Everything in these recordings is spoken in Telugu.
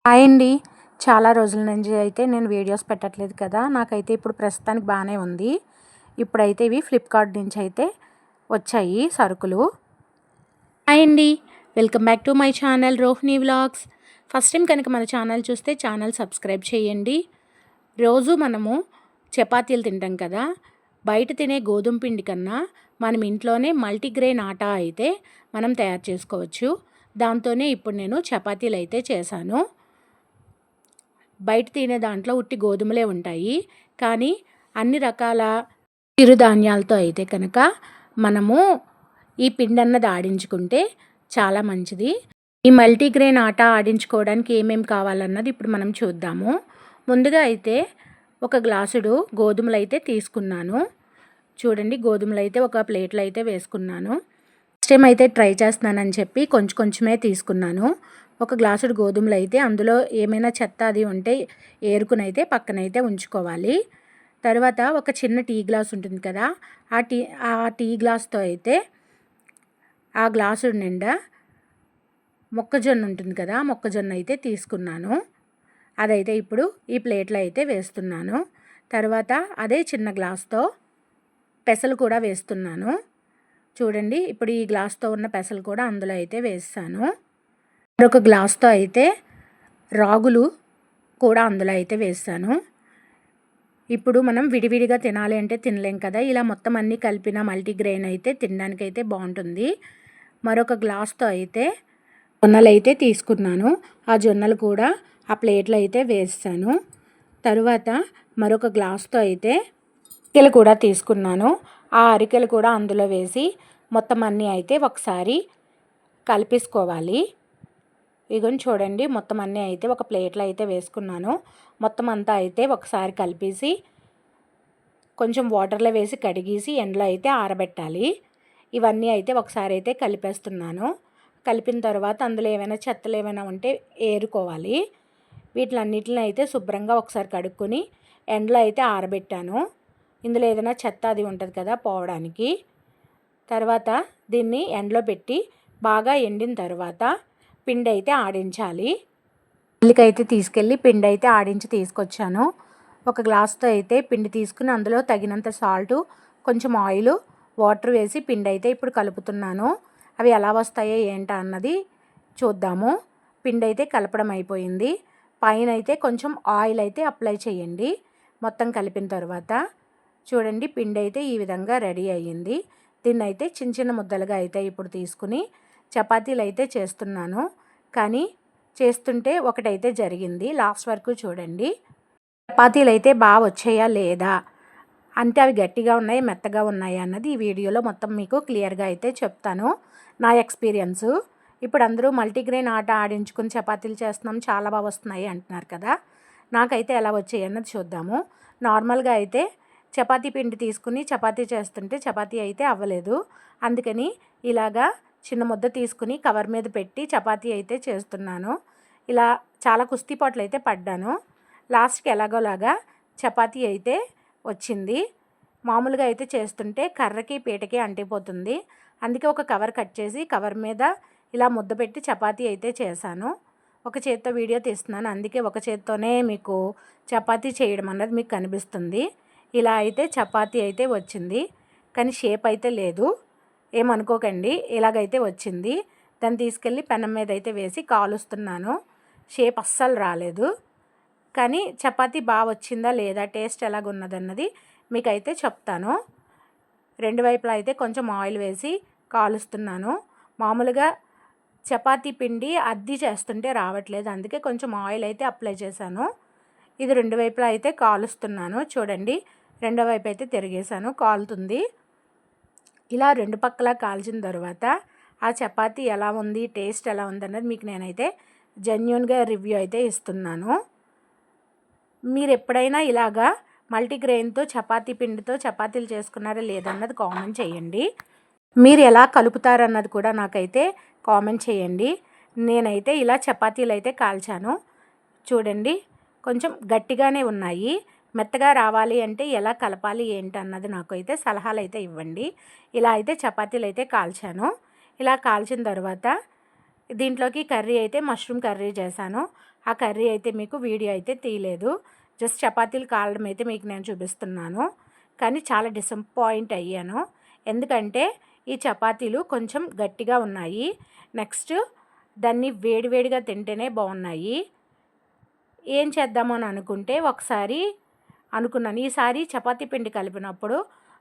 హాయ్ అండి. చాలా రోజుల నుంచి అయితే నేను వీడియోస్ పెట్టట్లేదు కదా! నాకైతే ఇప్పుడు ప్రస్తుతానికి బానే ఉంది. ఇప్పుడైతే ఇవి ఫ్లిప్‌కార్ట్ నుంచి అయితే వచ్చాయి సరుకులు. హాయ్ అండి. Welcome back to my channel Rohini vlogs. First time కనుక మన ఛానల్ చూస్తే ఛానల్ సబ్స్క్రైబ్ చేయండి. రోజు మనము చపాతీలు తింటాం కదా! బయట తినే గోధుమ పిండి కన్నా మనం ఇంట్లోనే మల్టీగ్రెయిన్ ఆటా అయితే మనం తయారు చేసుకోవచ్చు. దాంతోనే ఇప్పుడు నేను చపాతీలు అయితే చేశాను. బయట తినే దాంట్లో ఉట్టి గోధుమలే ఉంటాయి. కానీ అన్ని రకాల చిరుధాన్యాలతో అయితే కనుక మనము ఈ పిండన్నది ఆడించుకుంటే చాలా మంచిది. ఈ మల్టీగ్రెయిన్ ఆటా ఆడించుకోవడానికి ఏమేమి కావాలన్నది ఇప్పుడు మనం చూద్దాము. ముందుగా అయితే ఒక గ్లాసుడు గోధుమలు అయితే తీసుకున్నాను. చూడండి, గోధుమలు అయితే ఒక ప్లేట్లో అయితే వేసుకున్నాను. ఫస్ట్ టైం అయితే ట్రై చేస్తున్నానని చెప్పి కొంచెం కొంచెమే తీసుకున్నాను. ఒక గ్లాసుడు గోధుమలు అయితే అందులో ఏమైనా చెత్త అది ఉంటే ఏరుకునైతే పక్కనైతే ఉంచుకోవాలి. తర్వాత ఒక చిన్న టీ గ్లాస్ ఉంటుంది కదా, ఆ టీ గ్లాస్తో అయితే ఆ గ్లాసుడు నిండా మొక్కజొన్న ఉంటుంది కదా, మొక్కజొన్న అయితే తీసుకున్నాను. అదైతే ఇప్పుడు ఈ ప్లేట్లో అయితే వేస్తున్నాను. తర్వాత అదే చిన్న గ్లాస్తో పెసలు కూడా వేస్తున్నాను. చూడండి, ఇప్పుడు ఈ గ్లాస్తో ఉన్న పెసలు కూడా అందులో అయితే వేస్తాను. మరొక గ్లాస్తో అయితే రాగులు కూడా అందులో అయితే వేస్తాను. ఇప్పుడు మనం విడివిడిగా తినాలి అంటే తినలేం కదా, ఇలా మొత్తం అన్నీ కలిపిన మల్టీగ్రెయిన్ అయితే తినడానికైతే బాగుంటుంది. మరొక గ్లాస్తో అయితే జొన్నలు అయితే తీసుకున్నాను. ఆ జొన్నలు కూడా ఆ ప్లేట్లో అయితే వేస్తాను. తరువాత మరొక గ్లాస్తో అయితే అరికెలు కూడా తీసుకున్నాను. ఆ అరికెలు కూడా అందులో వేసి మొత్తం అన్నీ అయితే ఒకసారి కలిపేసుకోవాలి. ఇగోని చూడండి, మొత్తం అన్నీ అయితే ఒక ప్లేట్లో అయితే వేసుకున్నాను. మొత్తం అంతా అయితే ఒకసారి కలిపేసి కొంచెం వాటర్లో వేసి కడిగేసి ఎండలో అయితే ఆరబెట్టాలి. ఇవన్నీ అయితే ఒకసారి అయితే కలిపేస్తున్నాను. కలిపిన తర్వాత అందులో ఏమైనా చెత్తలు ఏమైనా ఉంటే ఏరుకోవాలి. వీటిలన్నిటిని అయితే శుభ్రంగా ఒకసారి కడుక్కొని ఎండలో అయితే ఆరబెట్టాను. ఇందులో ఏదైనా చెత్త అది ఉంటుంది కదా పోవడానికి. తర్వాత దీన్ని ఎండలో పెట్టి బాగా ఎండిన తర్వాత పిండి అయితే ఆడించాలి. మిల్లుకైతే తీసుకెళ్ళి పిండి అయితే ఆడించి తీసుకొచ్చాను. ఒక గ్లాస్తో అయితే పిండి తీసుకుని అందులో తగినంత సాల్టు, కొంచెం ఆయిల్, వాటర్ వేసి పిండి అయితే ఇప్పుడు కలుపుతున్నాను. అవి ఎలా వస్తాయో ఏంటా అన్నది చూద్దాము. పిండి అయితే కలపడం అయిపోయింది. పైన అయితే కొంచెం ఆయిల్ అయితే అప్లై చేయండి. మొత్తం కలిపిన తర్వాత చూడండి, పిండి అయితే ఈ విధంగా రెడీ అయ్యింది. దీన్ని అయితే చిన్న చిన్న ముద్దలుగా అయితే ఇప్పుడు తీసుకుని చపాతీలు అయితే చేస్తున్నాను. కానీ చేస్తుంటే ఒకటైతే జరిగింది. లాస్ట్ వరకు చూడండి. చపాతీలు అయితే బాగా వచ్చాయా లేదా, అంటే అవి గట్టిగా ఉన్నాయి మెత్తగా ఉన్నాయి అన్నది ఈ వీడియోలో మొత్తం మీకు క్లియర్గా అయితే చెప్తాను, నా ఎక్స్పీరియన్స్. ఇప్పుడు అందరూ మల్టీగ్రెయిన్ ఆట ఆడించుకుని చపాతీలు చేస్తున్నాం చాలా బాగా వస్తున్నాయి అంటున్నారు కదా. నాకైతే ఎలా వచ్చాయి అన్నది చూద్దాము. నార్మల్గా అయితే చపాతీ పిండి తీసుకుని చపాతీ చేస్తుంటే చపాతీ అయితే అవ్వలేదు. అందుకని ఇలాగా చిన్న ముద్ద తీసుకుని కవర్ మీద పెట్టి చపాతీ అయితే చేస్తున్నాను. ఇలా చాలా కుస్తీపాట్లు అయితే పడ్డాను. లాస్ట్కి ఎలాగోలాగా చపాతీ అయితే వచ్చింది. మామూలుగా అయితే చేస్తుంటే కర్రకి పీటకి అంటిపోతుంది. అందుకే ఒక కవర్ కట్ చేసి కవర్ మీద ఇలా ముద్ద పెట్టి చపాతీ అయితే చేశాను. ఒక చేత్తో వీడియో తీస్తున్నాను, అందుకే ఒక చేత్తోనే మీకు చపాతీ చేయడం అన్నది మీకు కనిపిస్తుంది. ఇలా అయితే చపాతీ అయితే వచ్చింది, కానీ షేప్ అయితే లేదు, ఏమనుకోకండి. ఇలాగైతే వచ్చింది. దాన్ని తీసుకెళ్ళి పెనం మీద అయితే వేసి కాలుస్తున్నాను. షేప్ అస్సలు రాలేదు. కానీ చపాతీ బాగా వచ్చిందా లేదా, టేస్ట్ ఎలాగున్నదన్నది మీకైతే చెప్తాను. రెండు వైపులా అయితే కొంచెం ఆయిల్ వేసి కాలుస్తున్నాను. మామూలుగా చపాతీ పిండి అద్ది చేస్తుంటే రావట్లేదు, అందుకే కొంచెం ఆయిల్ అయితే అప్లై చేశాను. ఇది రెండు వైపులా అయితే కాలుస్తున్నాను. చూడండి, రెండో వైపు అయితే తిరిగేసాను, కాలుతుంది. ఇలా రెండు పక్కల కాల్చిన తర్వాత ఆ చపాతీ ఎలా ఉంది, టేస్ట్ ఎలా ఉంది అన్నది మీకు నేనైతే జెన్యూన్గా రివ్యూ అయితే ఇస్తున్నాను. మీరు ఎప్పుడైనా ఇలాగా మల్టీగ్రెయిన్తో చపాతీ పిండితో చపాతీలు చేసుకున్నారా లేదన్నది కామెంట్ చేయండి. మీరు ఎలా కలుపుతారన్నది కూడా నాకైతే కామెంట్ చేయండి. నేనైతే ఇలా చపాతీలు అయితే కాల్చాను. చూడండి, కొంచెం గట్టిగానే ఉన్నాయి. మెత్తగా రావాలి అంటే ఎలా కలపాలి ఏంటన్నది నాకు అయితే సలహాలు అయితే ఇవ్వండి. ఇలా అయితే చపాతీలు అయితే కాల్చాను. ఇలా కాల్చిన తర్వాత దీంట్లోకి కర్రీ అయితే మష్రూమ్ కర్రీ చేశాను. ఆ కర్రీ అయితే మీకు వీడియో అయితే తీయలేదు. జస్ట్ చపాతీలు కాలడం అయితే మీకు నేను చూపిస్తున్నాను. కానీ చాలా డిసప్పాయింట్ అయ్యాను. ఎందుకంటే ఈ చపాతీలు కొంచెం గట్టిగా ఉన్నాయి. నెక్స్ట్ దాన్ని వేడివేడిగా తింటేనే బాగున్నాయి. ఏం చేద్దాము అని అనుకుంటే ఒకసారి అనుకున్నాను, ఈసారి చపాతీ పిండి కలిపినప్పుడు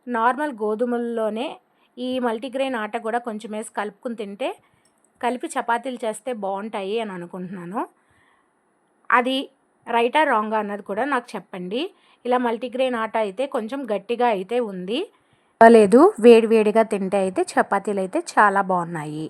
నార్మల్ గోధుమల్లోనే ఈ మల్టీగ్రెయిన్ ఆట కూడా కొంచెం వేసి కలుపుకుని తింటే, కలిపి చపాతీలు చేస్తే బాగుంటాయి అని అనుకుంటున్నాను. అది రైటా రాంగా అన్నది కూడా నాకు చెప్పండి. ఇలా మల్టీగ్రెయిన్ ఆట అయితే కొంచెం గట్టిగా అయితే ఉంది. లేదు, వేడివేడిగా తింటే అయితే చపాతీలు అయితే చాలా బాగున్నాయి.